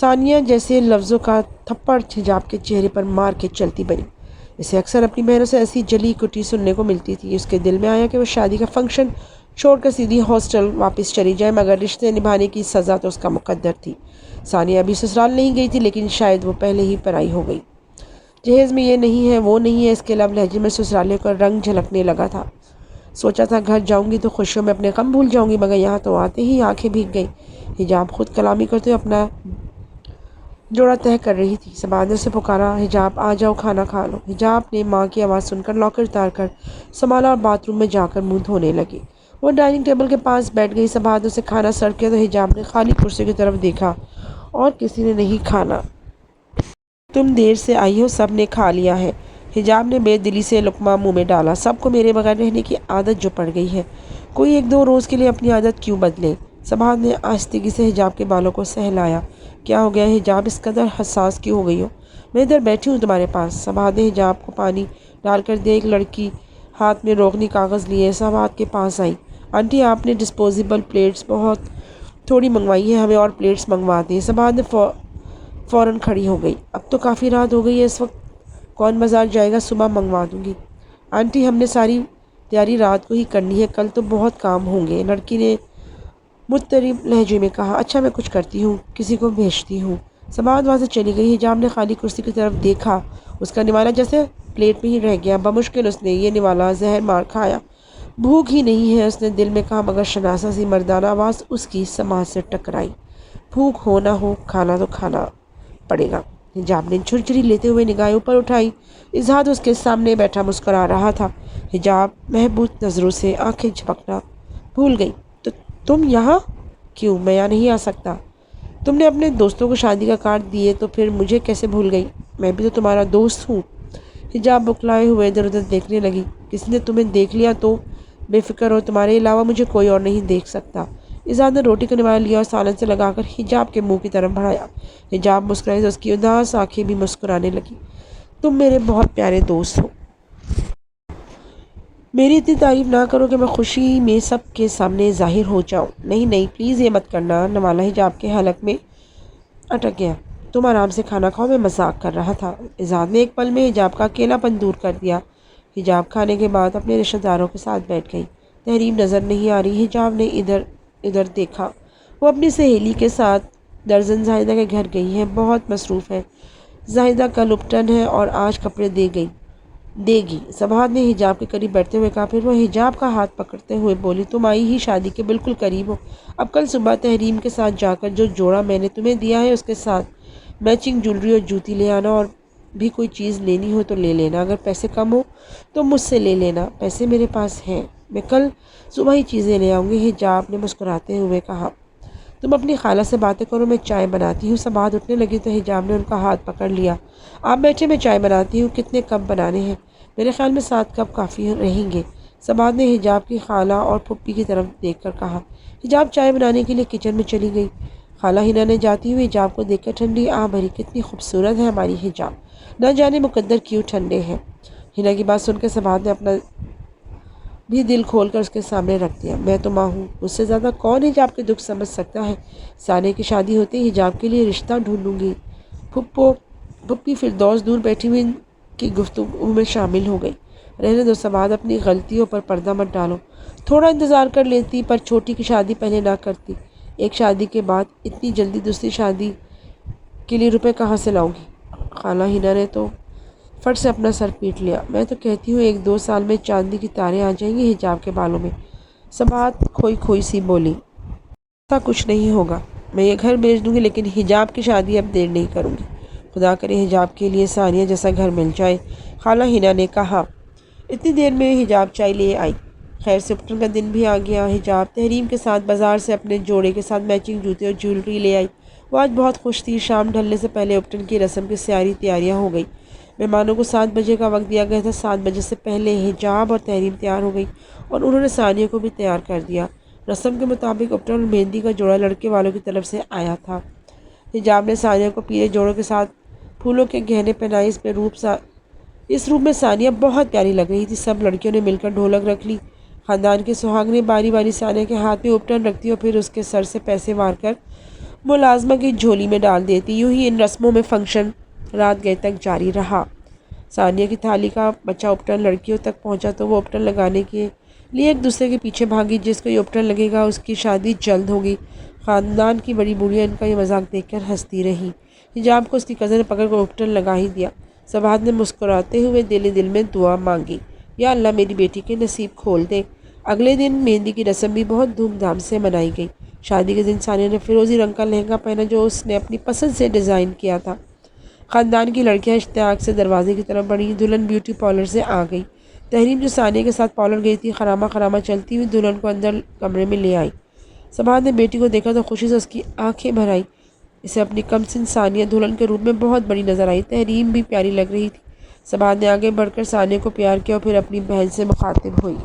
ثانیہ جیسے لفظوں کا تھپڑ حجاب کے چہرے پر مار کے چلتی بنی۔ اسے اکثر اپنی بہنوں سے ایسی جلی کٹی سننے کو ملتی تھی۔ اس کے دل میں آیا کہ وہ شادی کا فنکشن چھوڑ کر سیدھی ہاسٹل واپس چلی جائے، مگر رشتے نبھانے کی سزا تو اس کا مقدر تھی۔ ثانیہ ابھی سسرال نہیں گئی تھی، لیکن شاید وہ پہلے ہی پرائی ہو گئی۔ جہیز میں یہ نہیں ہے، وہ نہیں ہے، اس کے لب لہجے میں سسرالیوں کا رنگ جھلکنے لگا تھا۔ سوچا تھا گھر جاؤں گی تو خوشیوں میں اپنے غم بھول جاؤں گی، مگر یہاں تو آتے ہی آنکھیں بھیگ گئی۔ حجاب خود کلامی کرتے ہوئے اپنا جوڑا طے کر رہی تھی۔ سبا نے اسے پکارا، حجاب آ جاؤ، کھانا کھا لو۔ حجاب نے ماں کی آواز سن کر لاکر اتار کر سنبھالا اور باتھ روم میں جا کر منہ دھونے لگی۔ وہ ڈائننگ ٹیبل کے پاس بیٹھ گئی۔ سبا نے اسے کھانا سرو کیا تو حجاب نے خالی کرسی کی طرف دیکھا، اور کسی نے نہیں کھانا۔ تم دیر سے آئی ہو، سب نے کھا لیا ہے۔ حجاب نے بے دلی سے لقمہ منہ میں ڈالا۔ سب کو میرے بغیر رہنے کی عادت جو پڑ گئی ہے، کوئی ایک دو روز کے لیے اپنی عادت کیوں بدلے؟ سبا نے آہستگی سے حجاب کے بالوں کو سہلایا۔ کیا ہو گیا حجاب، اس قدر حساس کیوں ہو گئی ہو؟ میں ادھر بیٹھی ہوں تمہارے پاس۔ سبا نے حجاب کو پانی ڈال کر دیا۔ ایک لڑکی ہاتھ میں روغنی کاغذ لیے سبا کے پاس آئی۔ آنٹی، آپ نے ڈسپوزیبل پلیٹس بہت تھوڑی منگوائی ہیں، ہمیں اور پلیٹس منگوا دیں۔ سبا نے فوراً کھڑی ہو گئی۔ اب تو کافی رات ہو گئی ہے، اس وقت کون بازار جائے گا، صبح منگوا دوں گی۔ آنٹی، ہم نے ساری تیاری رات کو ہی کرنی ہے، کل تو بہت کام ہوں گے، لڑکی نے مضطرب لہجے میں کہا۔ اچھا، میں کچھ کرتی ہوں، کسی کو بھیجتی ہوں۔ سبا وہاں سے چلی گئی۔ حجاب نے خالی کرسی کی طرف دیکھا۔ اس کا نوالا جیسے پلیٹ میں ہی رہ گیا۔ بمشکل اس نے یہ نوالا زہر مار کھایا۔ بھوک ہی نہیں ہے، اس نے دل میں کہا، مگر شناسا سی مردانہ آواز اس کی سماعت سے ٹکرائی۔ بھوک ہو نہ ہو، کھانا تو کھانا پڑے گا۔ حجاب نے جھرجھری لیتے ہوئے نگاہیں اوپر اٹھائی۔ اظہار اس کے سامنے بیٹھا مسکرا رہا تھا۔ حجاب محبوب نظروں سے آنکھیں جھپکنا بھول گئی۔ تو تم یہاں کیوں؟ میں یہاں نہیں آ سکتا۔ تم نے اپنے دوستوں کو شادی کا کارڈ دیے تو پھر مجھے کیسے بھول گئی؟ میں بھی تو تمہارا دوست ہوں۔ حجاب بکلائے ہوئے ادھر ادھر دیکھنے لگی۔ کسی نے تمہیں دیکھ لیا تو؟ بے فکر ہو، تمہارے علاوہ مجھے کوئی اور نہیں دیکھ سکتا۔ اظہار نے روٹی کا نوالا لیا اور سالن سے لگا کر حجاب کے منہ کی طرف بڑھایا۔ حجاب مسکرائی تو اس کی اداس آنکھیں بھی مسکرانے لگی۔ تم میرے بہت پیارے دوست ہو۔ میری اتنی تعریف نہ کرو کہ میں خوشی میں سب کے سامنے ظاہر ہو جاؤں۔ نہیں نہیں، پلیز یہ مت کرنا۔ نوالا حجاب کے حلق میں اٹک گیا۔ تم آرام سے کھانا کھاؤ، میں مذاق کر رہا تھا۔ اظہار نے ایک پل میں حجاب کا اکیلا پن دور کر دیا۔ حجاب کھانے کے بعد اپنے رشتہ داروں کے ساتھ بیٹھ گئی۔ تحریم نظر نہیں آ رہی۔ حجاب نے ادھر دیکھا۔ وہ اپنی سہیلی کے ساتھ درزن زاہدہ کے گھر گئی ہے، بہت مصروف ہے۔ زاہدہ کل اپٹن ہے اور آج کپڑے دے گی۔ سبا نے حجاب کے قریب بیٹھتے ہوئے کہا۔ پھر وہ حجاب کا ہاتھ پکڑتے ہوئے بولی، تم آئی ہی شادی کے بالکل قریب ہو۔ اب کل صبح تحریم کے ساتھ جا کر جو جوڑا میں نے تمہیں دیا ہے اس کے ساتھ میچنگ جولری اور جوتی لے آنا، اور بھی کوئی چیز لینی ہو تو لے لینا۔ اگر پیسے کم ہو تو مجھ سے لے لینا، پیسے میرے پاس ہیں، میں کل صبح ہی چیزیں لے آؤں گی۔ حجاب نے مسکراتے ہوئے کہا۔ تم اپنی خالہ سے باتیں کرو، میں چائے بناتی ہوں۔ سبا اٹھنے لگی تو حجاب نے ان کا ہاتھ پکڑ لیا۔ آپ بیٹھے، میں چائے بناتی ہوں۔ کتنے کپ بنانے ہیں؟ میرے خیال میں 7 کپ کافی رہیں گے۔ سبا نے حجاب کی خالہ اور پھپھی کی طرف دیکھ کر کہا۔ حجاب چائے بنانے کے لیے کچن میں چلی گئی۔ خالہ ہنا نے جاتی ہوئی حجاب کو دیکھ کر ٹھنڈی آہ بھری، کتنی خوبصورت ہے ہماری حجاب، نہ جانے مقدر کیوں ٹھنڈے ہیں۔ ہنا کی بات سن کر سبا نے اپنا بھی دل کھول کر اس کے سامنے رکھ دیا۔ میں تو ماں ہوں، مجھ سے زیادہ کون حجاب کے دکھ سمجھ سکتا ہے؟ ثانیہ کی شادی ہوتے ہی حجاب کے لیے رشتہ ڈھونڈوں گی۔ پھپھی فردوس دور بیٹھی ہوئی ان کی گفتگو میں شامل ہو گئی۔ رہنے دو سبا، اپنی غلطیوں پر پردہ مت ڈالو۔ تھوڑا انتظار کر لیتی، پر چھوٹی کی شادی پہلے نہ کرتی۔ ایک شادی کے بعد اتنی جلدی دوسری شادی کے لیے روپے کہاں سے لاؤں گی؟ خالہ ہنا نے تو فٹ سے اپنا سر پیٹ لیا۔ میں تو کہتی ہوں 1-2 سال میں چاندنی کی تاریں آ جائیں گی حجاب کے بالوں میں۔ سبا کھوئی سی بولی۔ ایسا کچھ نہیں ہوگا، میں یہ گھر بیچ دوں گی، لیکن حجاب کی شادی اب دیر نہیں کروں گی۔ خدا کرے حجاب کے لیے ثانیہ جیسا گھر مل جائے، خالہ ہنا نے کہا۔ اتنی دیر میں حجاب چائے لے آئی۔ خیر سے اپٹن کا دن بھی آ گیا۔ حجاب تحریم کے ساتھ بازار سے اپنے جوڑے کے ساتھ میچنگ جوتے اور جیولری لے آئی۔ وہ آج بہت خوش تھی۔ شام ڈھلنے سے پہلے اپٹن کی رسم کی ساری تیاریاں ہو گئی۔ مہمانوں کو 7 بجے کا وقت دیا گیا تھا۔ 7 بجے سے پہلے حجاب اور تحریم تیار ہو گئی اور انہوں نے ثانیہ کو بھی تیار کر دیا۔ رسم کے مطابق اپٹن اور مہندی کا جوڑا لڑکے والوں کی طرف سے آیا تھا۔ حجاب نے ثانیہ کو پیلے جوڑوں کے ساتھ پھولوں کے گہنے پہنائے۔ اس روپ میں ثانیہ بہت پیاری لگ رہی تھی۔ سب لڑکیوں نے مل کر ڈھولک رکھ لی۔ خاندان کی سہاگنیں باری باری ثانیہ کے ہاتھ میں اپٹن رکھتی اور پھر اس کے سر سے پیسے وار کر ملازمہ کی جھولی میں ڈال دیتی۔ یوں ہی ان رسموں میں فنکشن رات گئے تک جاری رہا۔ ثانیہ کی تھالی کا بچا اپٹن لڑکیوں تک پہنچا تو وہ اپٹن لگانے کے لیے ایک دوسرے کے پیچھے بھاگی۔ جس کو یہ اپٹن لگے گا اس کی شادی جلد ہوگی۔ خاندان کی بڑی بوڑھیاں ان کا یہ مذاق دیکھ کر ہنستی رہی۔ حجاب کو اس کی کزن نے پکڑ کر اپٹن لگا ہی دیا۔ صباحت نے مسکراتے ہوئے دل میں دعا مانگی، یا اللہ میری بیٹی کے نصیب کھول دے۔ اگلے دن مہندی کی رسم بھی بہت دھوم دھام سے منائی گئی۔ شادی کے دن ثانیہ نے فیروزی رنگ کا لہنگا پہنا جو اس نے اپنی پسند سے ڈیزائن کیا تھا۔ خاندان کی لڑکیاں اشتیاق سے دروازے کی طرف بڑھیں۔ دلہن بیوٹی پارلر سے آ گئی۔ تحریم جو ثانیہ کے ساتھ پارلر گئی تھی خرامہ خرامہ چلتی ہوئی دلہن کو اندر کمرے میں لے آئی۔ صباحت نے بیٹی کو دیکھا تو خوشی سے اس کی آنکھیں بھر آئیں۔ اسے اپنی کم سن ثانیہ دلہن کے روپ میں بہت بڑی نظر آئی۔ تحریم بھی پیاری لگ رہی تھی۔ صباحت نے آگے بڑھ کر ثانیہ کو پیار کیا اور پھر اپنی بہن سے مخاطب ہوئی۔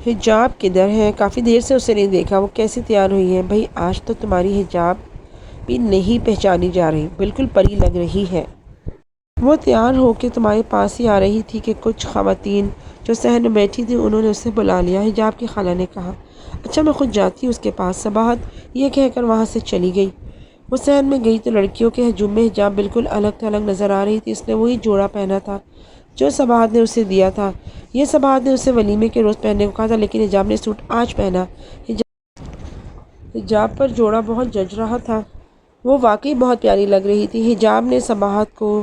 حجاب کدھر ہے؟ کافی دیر سے اسے نہیں دیکھا۔ وہ کیسی تیار ہوئی ہے؟ بھئی آج تو تمہاری حجاب بھی نہیں پہچانی جا رہی، بالکل پری لگ رہی ہے۔ وہ تیار ہو کے تمہارے پاس ہی آ رہی تھی کہ کچھ خواتین جو صحن میں بیٹھی تھیں انہوں نے اسے بلا لیا۔ حجاب کی خالہ نے کہا، اچھا میں خود جاتی ہوں اس کے پاس۔ صباحت یہ کہہ کر وہاں سے چلی گئی۔ وہ صحن میں گئی تو لڑکیوں کے ہجوم میں حجاب بالکل الگ تھلگ نظر آ رہی تھی۔ اس نے وہی جوڑا پہنا تھا جو صباحت نے اسے دیا تھا۔ یہ صباحت نے اسے ولیمے کے روز پہننے کو کہا تھا لیکن حجاب نے سوٹ آج پہنا۔ حجاب پر جوڑا بہت جچ رہا تھا۔ وہ واقعی بہت پیاری لگ رہی تھی۔ حجاب نے صباحت کو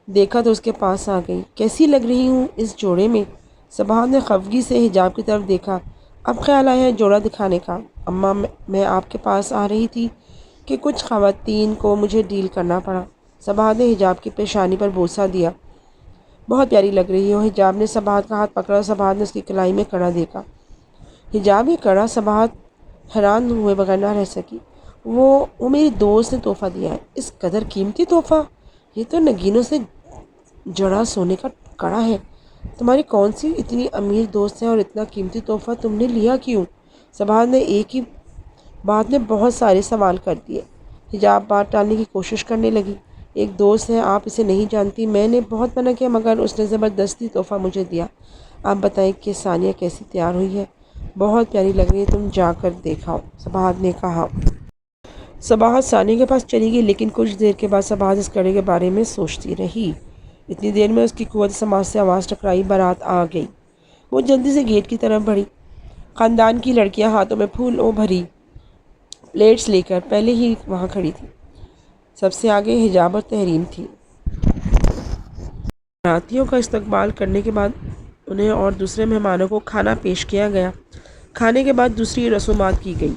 دیکھا تو اس کے پاس آ گئی۔ کیسی لگ رہی ہوں اس جوڑے میں؟ صباحت نے خفگی سے حجاب کی طرف دیکھا۔ اب خیال آیا ہے جوڑا دکھانے کا۔ اماں میں آپ کے پاس آ رہی تھی کہ کچھ خواتین کو مجھے ڈیل کرنا پڑا۔ صباحت نے حجاب کی پیشانی پر بوسہ دیا۔ بہت پیاری لگ رہی ہو۔ حجاب نے صباحت کا ہاتھ پکڑا اور صباحت نے اس کی کلائی میں کڑا دیکھا۔ حجاب یہ کڑا؟ صباحت حیران ہوئے بغیر نہ رہ سکی۔ وہ میری دوست نے تحفہ دیا ہے۔ اس قدر قیمتی تحفہ؟ یہ تو نگینوں سے جڑا سونے کا کڑا ہے۔ تمہاری کون سی اتنی امیر دوست ہے اور اتنا قیمتی تحفہ تم نے لیا کیوں؟ صباحت نے ایک ہی بات میں بہت سارے سوال کر دیے۔ حجاب بات ٹالنے کی کوشش کرنے لگی۔ ایک دوست ہے، آپ اسے نہیں جانتی۔ میں نے بہت منع کیا مگر اس نے زبردستی تحفہ مجھے دیا۔ آپ بتائیں کہ ثانیہ کیسی تیار ہوئی ہے؟ بہت پیاری لگ رہی ہے، تم جا کر دیکھاؤ، صباحت نے کہا۔ صباحت ثانیہ کے پاس چلی گئی لیکن کچھ دیر کے بعد صباحت اس کڑے کے بارے میں سوچتی رہی۔ اتنی دیر میں اس کی قوت سماعت سے آواز ٹکرائی، بارات آ گئی۔ وہ جلدی سے گیٹ کی طرف بڑھی۔ خاندان کی لڑکیاں ہاتھوں میں پھولوں بھری پلیٹس لے کر پہلے ہی وہاں کھڑی تھیں۔ سب سے آگے حجاب اور تحریم تھی۔ براتیوں کا استقبال کرنے کے بعد انہیں اور دوسرے مہمانوں کو کھانا پیش کیا گیا۔ کھانے کے بعد دوسری رسومات کی گئی۔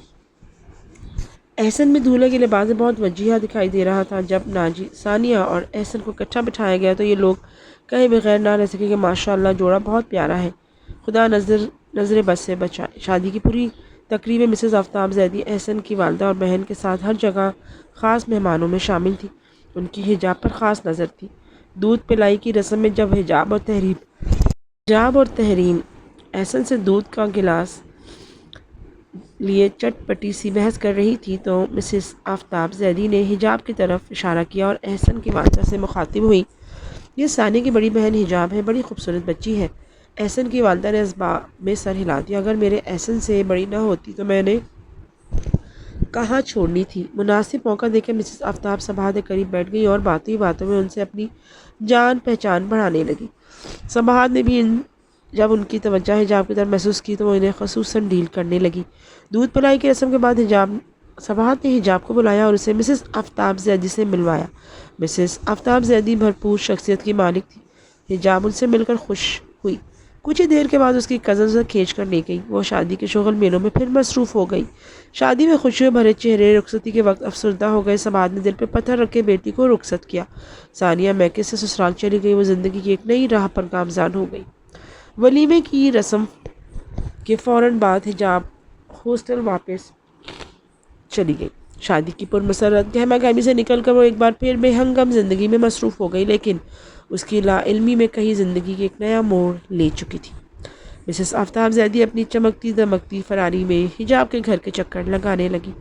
احسن میں دولہے کے لباس میں بہت وجیہہ دکھائی دے رہا تھا۔ جب ناجی ثانیہ اور احسن کو اکٹھا بٹھایا گیا تو یہ لوگ کہے بغیر نہ رہ سکے کہ ماشاءاللہ جوڑا بہت پیارا ہے، خدا نظر بد سے بچائے۔ شادی کی پوری تقریب میں مسز آفتاب زیدی احسن کی والدہ اور بہن کے ساتھ ہر جگہ خاص مہمانوں میں شامل تھی۔ ان کی حجاب پر خاص نظر تھی۔ دودھ پلائی کی رسم میں جب حجاب اور تحریم احسن سے دودھ کا گلاس لیے چٹ پٹی سی بحث کر رہی تھی تو مسز آفتاب زیدی نے حجاب کی طرف اشارہ کیا اور احسن کی والدہ سے مخاطب ہوئی، یہ ثانیہ کی بڑی بہن حجاب ہے، بڑی خوبصورت بچی ہے۔ احسن کی والدہ نے اسباب میں سر ہلا دیا۔ اگر میرے احسن سے بڑی نہ ہوتی تو میں نے کہاں چھوڑنی تھی۔ مناسب موقع دے کر مسز آفتاب صباحت کے قریب بیٹھ گئی اور باتوں ہی باتوں میں ان سے اپنی جان پہچان بڑھانے لگی۔ صباحت نے بھی جب ان کی توجہ حجاب کی طرف محسوس کی تو وہ انہیں خصوصاً ڈیل کرنے لگی۔ دودھ پلائی کی رسم کے بعد صباحت نے حجاب کو بلایا اور اسے مسز آفتاب زیدی سے ملوایا۔ مسز آفتاب زیدی بھرپور شخصیت کی مالک تھی۔ حجاب ان سے مل کر خوش ہوئی۔ کچھ ہی دیر کے بعد اس کی کزن اسے کھینچ کر لے گئی۔ وہ شادی کے شغل میلوں میں پھر مصروف ہو گئی۔ شادی میں خوشیوں بھرے چہرے رخصتی کے وقت افسردہ ہو گئے۔ صباحت نے دل پہ پتھر رکھ کے بیٹی کو رخصت کیا۔ ثانیہ میکے سے سسرال چلی گئی۔ وہ زندگی کی ایک نئی راہ پر گامزن ہو گئی۔ ولیمے کی رسم کے فوراً بعد حجاب ہاسٹل واپس چلی گئی۔ شادی کی پرمسرت گہما گہمی سے نکل کر وہ ایک بار پھر بے ہنگم زندگی میں مصروف ہو گئی لیکن اس کی لا علمی میں کہیں زندگی کی ایک نیا موڑ لے چکی تھی۔ مسز آفتاب زیدی اپنی چمکتی دمکتی فراری میں حجاب کے گھر کے چکر لگانے لگی۔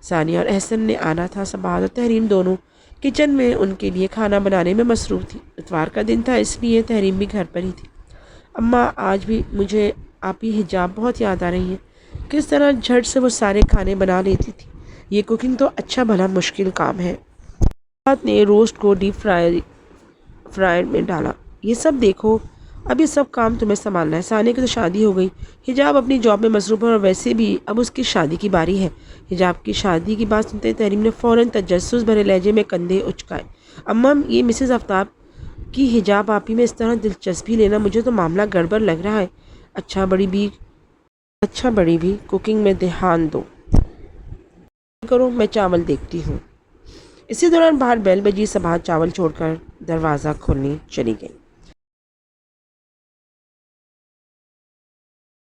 ثانیہ اور احسن نے آنا تھا۔ صباحت اور تحریم دونوں کچن میں ان کے لیے کھانا بنانے میں مصروف تھی۔ اتوار کا دن تھا اس لیے تحریم بھی گھر پر ہی تھی۔ اماں آج بھی مجھے آپ کی حجاب بہت یاد آ رہی ہے، کس طرح جھٹ سے وہ سارے کھانے بنا لیتی تھی۔ یہ کوکنگ تو اچھا بھلا مشکل کام ہے۔ سباہت نے روسٹ کو ڈیپ فرائر میں ڈالا۔ یہ سب دیکھو، اب یہ سب کام تمہیں سنبھالنا ہے۔ ثانیہ کی تو شادی ہو گئی، حجاب اپنی جاب میں مصروف ہے، اور ویسے بھی اب اس کی شادی کی باری ہے۔ حجاب کی شادی کی بات سنتے تحریم نے فوراً تجسس بھرے لہجے میں کندھے اچکائے۔ اماں، یہ مسز آفتاب کی حجاب آپی میں اس طرح دلچسپی لینا، مجھے تو معاملہ گڑبڑ لگ رہا ہے۔ اچھا بڑی بھی کوکنگ میں دھیان دو کرو، میں چاول دیکھتی ہوں۔ اسی دوران باہر بیل بجی۔ سباہت چاول چھوڑ کر دروازہ کھولنے چلی گئی۔